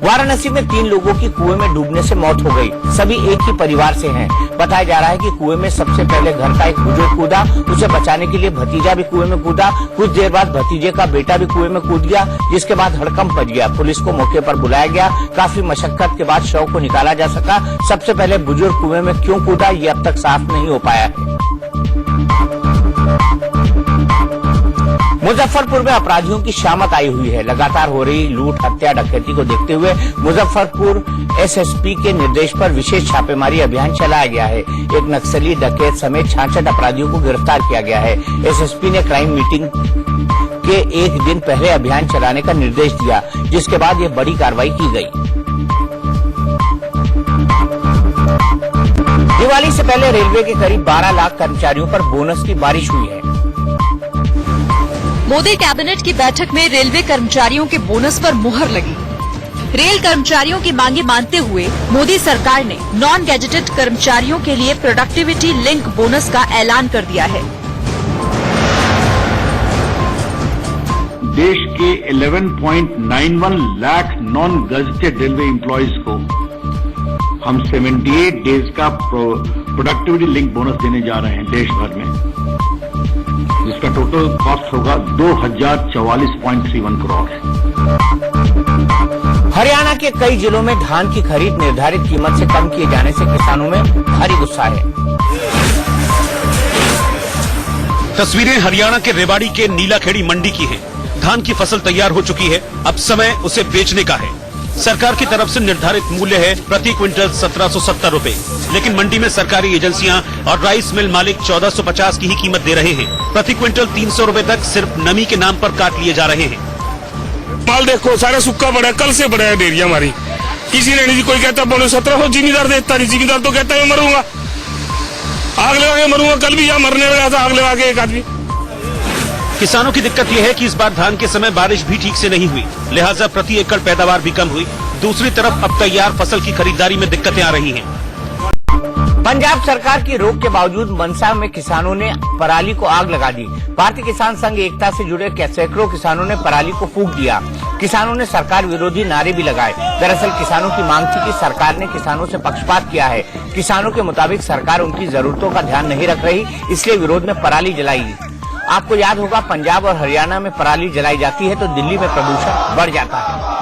वाराणसी में 3 लोगों की कुएं में डूबने से मौत हो गई। सभी एक ही परिवार से हैं। बताया जा रहा है कि कुएं में सबसे पहले घर का एक बुजुर्ग कूदा, उसे बचाने के लिए भतीजा भी कुएं में कूदा। कुछ देर बाद भतीजे का बेटा भी कुएं में कूद गया, जिसके बाद हड़कंप मच गया। पुलिस को मौके पर बुलाया गया। काफी मशक्कत के बाद शव को निकाला जा सका। सबसे पहले बुजुर्ग कुएं में क्यों कूदा, ये अब तक साफ नहीं हो पाया है। मुजफ्फरपुर में अपराधियों की शामत आई हुई है। लगातार हो रही लूट, हत्या, डकैती को देखते हुए मुजफ्फरपुर SSP के निर्देश पर विशेष छापेमारी अभियान चलाया गया है। एक नक्सली, डकैत समेत 66 अपराधियों को गिरफ्तार किया गया है। SSP ने क्राइम मीटिंग के एक दिन पहले अभियान चलाने का निर्देश दिया, जिसके बाद यह बड़ी कार्रवाई की गई। दिवाली से पहले रेलवे के करीब 12 लाख कर्मचारियों पर बोनस की बारिश हुई है। मोदी कैबिनेट की बैठक में रेलवे कर्मचारियों के बोनस पर मुहर लगी। रेल कर्मचारियों की मांगे मानते हुए मोदी सरकार ने नॉन गैजेटेड कर्मचारियों के लिए प्रोडक्टिविटी लिंक बोनस का ऐलान कर दिया है। देश के 11.91 lakh non gazetted railway employees को हम 78 डेज का प्रोडक्टिविटी लिंक बोनस देने जा रहे हैं देश भर में। जिसका टोटल कॉस्ट होगा 2044.31 करोड़। हरियाणा के कई जिलों में धान की खरीद निर्धारित कीमत से कम किए जाने से किसानों में भारी गुस्सा है। तस्वीरें हरियाणा के रेवाड़ी के नीलाखेड़ी मंडी की हैं। धान की फसल तैयार हो चुकी है, अब समय उसे बेचने का है। सरकार की तरफ से निर्धारित मूल्य है प्रति क्विंटल 1770 रुपए, लेकिन मंडी में सरकारी एजेंसियां और राइस मिल मालिक 1450 की ही कीमत दे रहे हैं। प्रति क्विंटल 300 रुपए तक सिर्फ नमी के नाम पर काट लिए जा रहे हैं। माल देखो सारा सूखा पड़ा है, कल से पड़ा है डेरिया हमारी, किसी ने नहीं। कोई कहता 1750 जिम्मेदार देता नहीं, जिम्मेदार तो कहता है मैं मरूंगा, आग लगा के मरूंगा। कल भी यहाँ मरने वाला था आग लगा के एक आदमी। किसानों की दिक्कत यह है कि इस बार धान के समय बारिश भी ठीक से नहीं हुई, लिहाजा प्रति एकड़ पैदावार भी कम हुई। दूसरी तरफ अब तैयार फसल की खरीदारी में दिक्कतें आ रही हैं। पंजाब सरकार की रोक के बावजूद मनसा में किसानों ने पराली को आग लगा दी। भारतीय किसान संघ एकता से जुड़े सैकड़ों किसानों ने पराली को फूंक दिया। किसानों ने सरकार विरोधी नारे भी लगाए। दरअसल किसानों की मांग थी कि सरकार ने किसानों से पक्षपात किया है। किसानों के मुताबिक सरकार उनकी जरूरतों का ध्यान नहीं रख रही, इसलिए विरोध में पराली जलाई। आपको याद होगा, पंजाब और हरियाणा में पराली जलाई जाती है तो दिल्ली में प्रदूषण बढ़ जाता है।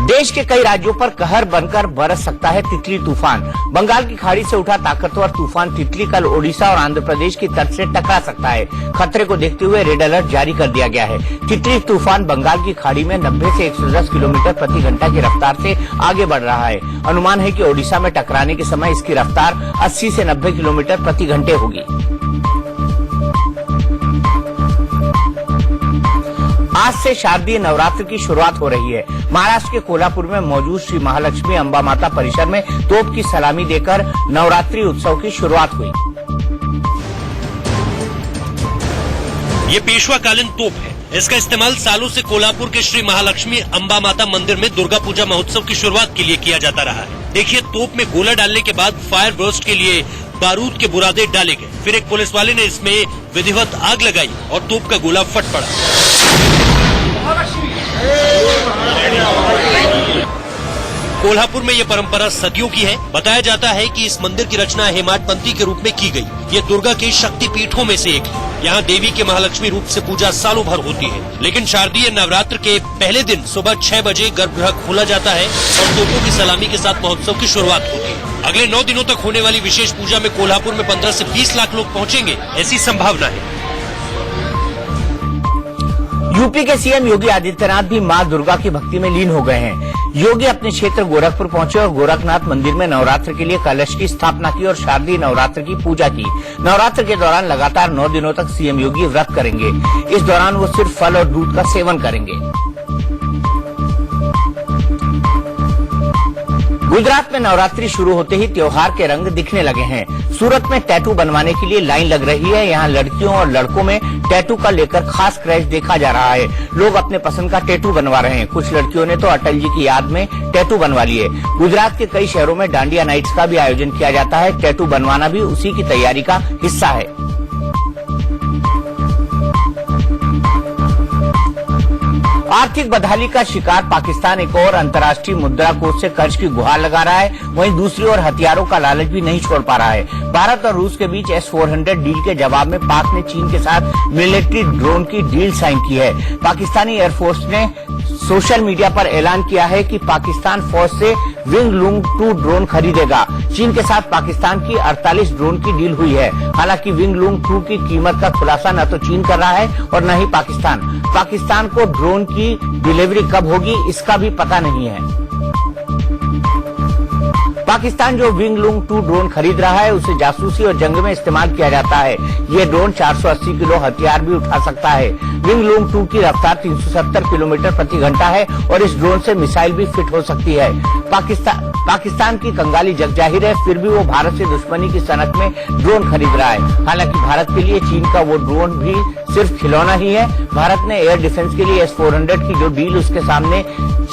देश के कई राज्यों पर कहर बनकर बरस सकता है तितली तूफान। बंगाल की खाड़ी से उठा ताकतवर तूफान तितली कल ओडिशा और आंध्र प्रदेश की तट से टकरा सकता है। खतरे को देखते हुए रेड अलर्ट जारी कर दिया गया है। तितली तूफान बंगाल की खाड़ी में 90 से 110 किलोमीटर प्रति घंटा की रफ्तार से आगे बढ़ रहा है। अनुमान है कि ओडिशा में टकराने के समय इसकी रफ्तार 80 से 90 किलोमीटर प्रति घंटे होगी। आज से शारदीय नवरात्र की शुरुआत हो रही है। महाराष्ट्र के कोल्हापुर में मौजूद श्री महालक्ष्मी अंबा माता परिसर में तोप की सलामी देकर नवरात्रि उत्सव की शुरुआत हुई। ये पेशवाकालीन तोप है। इसका इस्तेमाल सालों से कोल्हापुर के श्री महालक्ष्मी अंबा माता मंदिर में दुर्गा पूजा महोत्सव की शुरुआत के लिए किया जाता रहा है। देखिए, तोप में गोला डालने के बाद फायर बर्स्ट के लिए बारूद के बुरादे डाले गए। फिर एक पुलिस वाले ने इसमें विधिवत आग लगाई और तोप का गोला फट पड़ा। कोल्हापुर में ये परंपरा सदियों की है। बताया जाता है कि इस मंदिर की रचना हेमाडपंथी के रूप में की गई। ये दुर्गा के शक्ति पीठों में से एक है। यहाँ देवी के महालक्ष्मी रूप से पूजा सालों भर होती है, लेकिन शारदीय नवरात्र के पहले दिन सुबह 6 बजे गर्भगृह खोला जाता है और तोपों की सलामी के साथ महोत्सव की शुरुआत होती है। अगले 9 दिनों तक होने वाली विशेष पूजा में कोल्हापुर में 15 से 20 लाख लोग पहुँचेंगे, ऐसी संभावना है। यूपी के सीएम योगी आदित्यनाथ भी मां दुर्गा की भक्ति में लीन हो गए हैं। योगी अपने क्षेत्र गोरखपुर पहुंचे और गोरखनाथ मंदिर में नवरात्र के लिए कलश की स्थापना की और शारदीय नवरात्र की पूजा की। नवरात्र के दौरान लगातार 9 दिनों तक सीएम योगी व्रत करेंगे। इस दौरान वो सिर्फ फल और दूध का सेवन करेंगे। गुजरात में नवरात्रि शुरू होते ही त्योहार के रंग दिखने लगे हैं। सूरत में टैटू बनवाने के लिए लाइन लग रही है। यहाँ लड़कियों और लड़कों में टैटू का लेकर खास क्रेज देखा जा रहा है। लोग अपने पसंद का टैटू बनवा रहे हैं। कुछ लड़कियों ने तो अटल जी की याद में टैटू बनवा लिए। गुजरात के कई शहरों में डांडिया नाइट्स का भी आयोजन किया जाता है। टैटू बनवाना भी उसी की तैयारी का हिस्सा है। आर्थिक बदहाली का शिकार पाकिस्तान एक और अंतर्राष्ट्रीय मुद्रा कोष से कर्ज की गुहार लगा रहा है। वहीं दूसरी ओर हथियारों का लालच भी नहीं छोड़ पा रहा है। भारत और रूस के बीच S-400 डील के जवाब में पाक ने चीन के साथ मिलिट्री ड्रोन की डील साइन की है। पाकिस्तानी एयरफोर्स ने सोशल मीडिया पर ऐलान किया है कि पाकिस्तान फौज से विंग लूंग 2 ड्रोन खरीदेगा। चीन के साथ पाकिस्तान की 48 ड्रोन की डील हुई है। हालांकि विंग लूंग 2 की कीमत का खुलासा न तो चीन कर रहा है और न ही पाकिस्तान को ड्रोन की डिलीवरी कब होगी इसका भी पता नहीं है। पाकिस्तान जो विंग लूंग 2 ड्रोन खरीद रहा है उसे जासूसी और जंग में इस्तेमाल किया जाता है। ये ड्रोन 480 किलो हथियार भी उठा सकता है। विंग लूंग 2 की रफ्तार 370 किलोमीटर प्रति घंटा है और इस ड्रोन से मिसाइल भी फिट हो सकती है। पाकिस्तान की कंगाली जग जाहिर है, फिर भी वो भारत से दुश्मनी की सनक में ड्रोन खरीद रहा है। हालांकि भारत के लिए चीन का वो ड्रोन भी सिर्फ खिलौना ही है। भारत ने एयर डिफेंस के लिए S-400 की जो डील, उसके सामने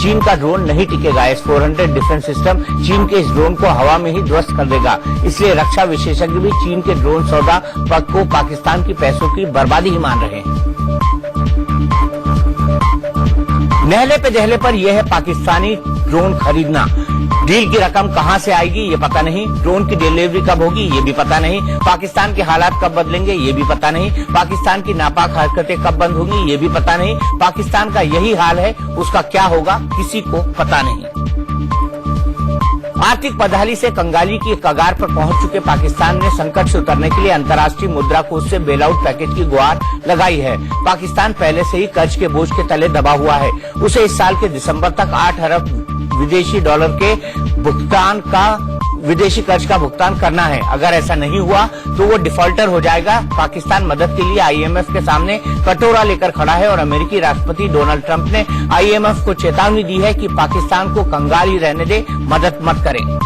चीन का ड्रोन नहीं टिकेगा। S-400 डिफेंस सिस्टम चीन के इस ड्रोन को हवा में ही ध्वस्त कर देगा। इसलिए रक्षा विशेषज्ञ भी चीन के ड्रोन सौदा को पाकिस्तान की पैसों की बर्बादी ही मान रहे हैं। नहले पे दहले पर यह है पाकिस्तानी ड्रोन खरीदना। डील की रकम कहां से आएगी ये पता नहीं, ड्रोन की डिलीवरी कब होगी ये भी पता नहीं, पाकिस्तान के हालात कब बदलेंगे ये भी पता नहीं, पाकिस्तान की नापाक हरकतें कब बंद होंगी ये भी पता नहीं, पाकिस्तान का यही हाल है, उसका क्या होगा किसी को पता नहीं। आर्थिक बदहाली से कंगाली की कगार पर पहुंच चुके पाकिस्तान ने संकट से उतरने के लिए अंतर्राष्ट्रीय मुद्रा कोष से बेल आउट पैकेज की गुहार लगाई है। पाकिस्तान पहले से ही कर्ज के बोझ के तले दबा हुआ है। उसे इस साल के दिसंबर तक 8 अरब विदेशी डॉलर के विदेशी कर्ज का भुगतान करना है। अगर ऐसा नहीं हुआ तो वो डिफॉल्टर हो जाएगा। पाकिस्तान मदद के लिए आईएमएफ के सामने कटोरा लेकर खड़ा है और अमेरिकी राष्ट्रपति डोनाल्ड ट्रंप ने आईएमएफ को चेतावनी दी है कि पाकिस्तान को कंगाल ही रहने दे, मदद मत करें।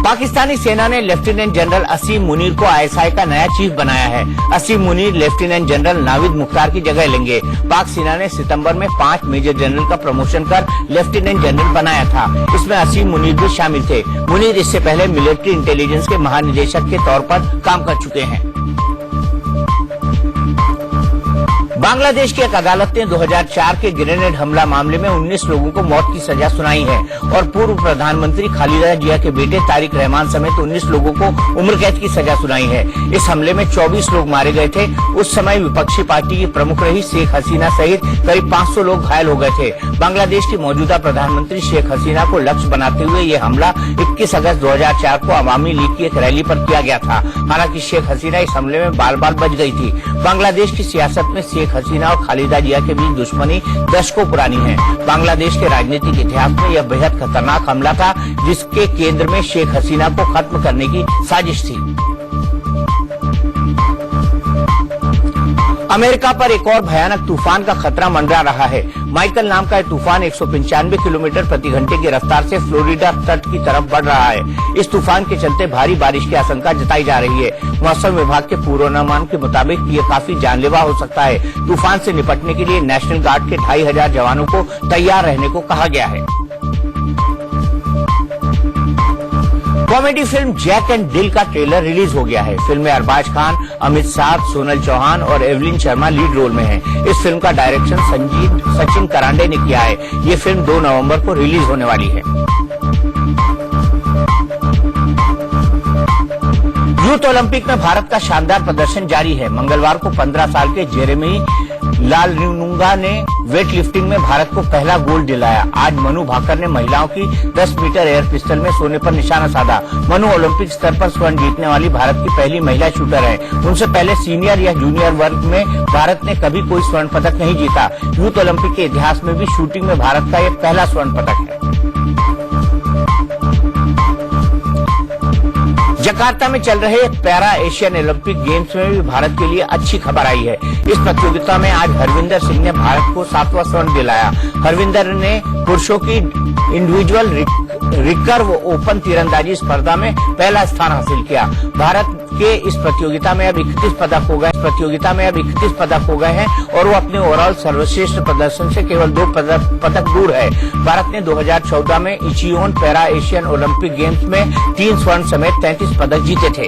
पाकिस्तानी सेना ने लेफ्टिनेंट जनरल असीम मुनीर को आईएसआई का नया चीफ बनाया है। असीम मुनीर लेफ्टिनेंट जनरल नाविद मुख्तार की जगह लेंगे। पाक सेना ने सितंबर में 5 मेजर जनरल का प्रमोशन कर लेफ्टिनेंट जनरल बनाया था। इसमें असीम मुनीर भी शामिल थे। मुनीर इससे पहले मिलिट्री इंटेलिजेंस के महानिदेशक के तौर पर काम कर चुके हैं। बांग्लादेश की एक अदालत ने 2004 के ग्रेनेड हमला मामले में 19 लोगों को मौत की सजा सुनाई है और पूर्व प्रधानमंत्री खालिदा जिया के बेटे तारिक रहमान समेत 19 लोगों को उम्र कैद की सजा सुनाई है। इस हमले में 24 लोग मारे गए थे। उस समय विपक्षी पार्टी की प्रमुख रही शेख हसीना सहित करीब 500 लोग घायल हो गए थे। बांग्लादेश की मौजूदा प्रधानमंत्री शेख हसीना को लक्ष्य बनाते हुए ये हमला 21 अगस्त 2004 को अवामी लीग की एक रैली पर किया गया था। हालांकि शेख हसीना इस हमले में बाल बाल बच गई थी। बांग्लादेश की सियासत में शेख हसीना और खालिदा जिया के बीच दुश्मनी दशकों पुरानी है। बांग्लादेश के राजनीतिक इतिहास में यह बेहद खतरनाक हमला था जिसके केंद्र में शेख हसीना को खत्म करने की साजिश थी। अमेरिका पर एक और भयानक तूफान का खतरा मंडरा रहा है। माइकल नाम का यह तूफान 195 किलोमीटर प्रति घंटे की रफ्तार से फ्लोरिडा तट की तरफ बढ़ रहा है। इस तूफान के चलते भारी बारिश की आशंका जताई जा रही है। मौसम विभाग के पूर्वानुमान के मुताबिक ये काफी जानलेवा हो सकता है। तूफान से निपटने के लिए नेशनल गार्ड के 2500 जवानों को तैयार रहने को कहा गया है। कॉमेडी फिल्म जैक एंड दिल का ट्रेलर रिलीज हो गया है। फिल्म में अरबाज खान, अमित साध, सोनल चौहान और एवलिन शर्मा लीड रोल में हैं। इस फिल्म का डायरेक्शन सचिन करांडे ने किया है। ये फिल्म 2 नवंबर को रिलीज होने वाली है। यूथ ओलंपिक में भारत का शानदार प्रदर्शन जारी है। मंगलवार को 15 साल के जेरेमी लालनुंगा ने वेट लिफ्टिंग में भारत को पहला गोल्ड दिलाया। आज मनु भाकर ने महिलाओं की 10 मीटर एयर पिस्टल में सोने पर निशाना साधा। मनु ओलंपिक स्तर पर स्वर्ण जीतने वाली भारत की पहली महिला शूटर है। उनसे पहले सीनियर या जूनियर वर्ग में भारत ने कभी कोई स्वर्ण पदक नहीं जीता। यूथ ओलंपिक के इतिहास में भी शूटिंग में भारत का यह पहला स्वर्ण पदक है। जकार्ता में चल रहे पैरा एशियन ओलंपिक गेम्स में भी भारत के लिए अच्छी खबर आई है। इस प्रतियोगिता में आज हरविंदर सिंह ने भारत को 7वां स्वर्ण दिलाया। हरविंदर ने पुरुषों की इंडिविजुअल रिकर्व ओपन तीरंदाजी स्पर्धा में पहला स्थान हासिल किया। भारत के इस प्रतियोगिता में अब 31 पदक हो गए हैं और वो अपने ओवरऑल सर्वश्रेष्ठ प्रदर्शन से केवल 2 पदक दूर है। भारत ने 2014 में इचियोन पैरा एशियन ओलंपिक गेम्स में 3 स्वर्ण समेत 33 पदक जीते थे।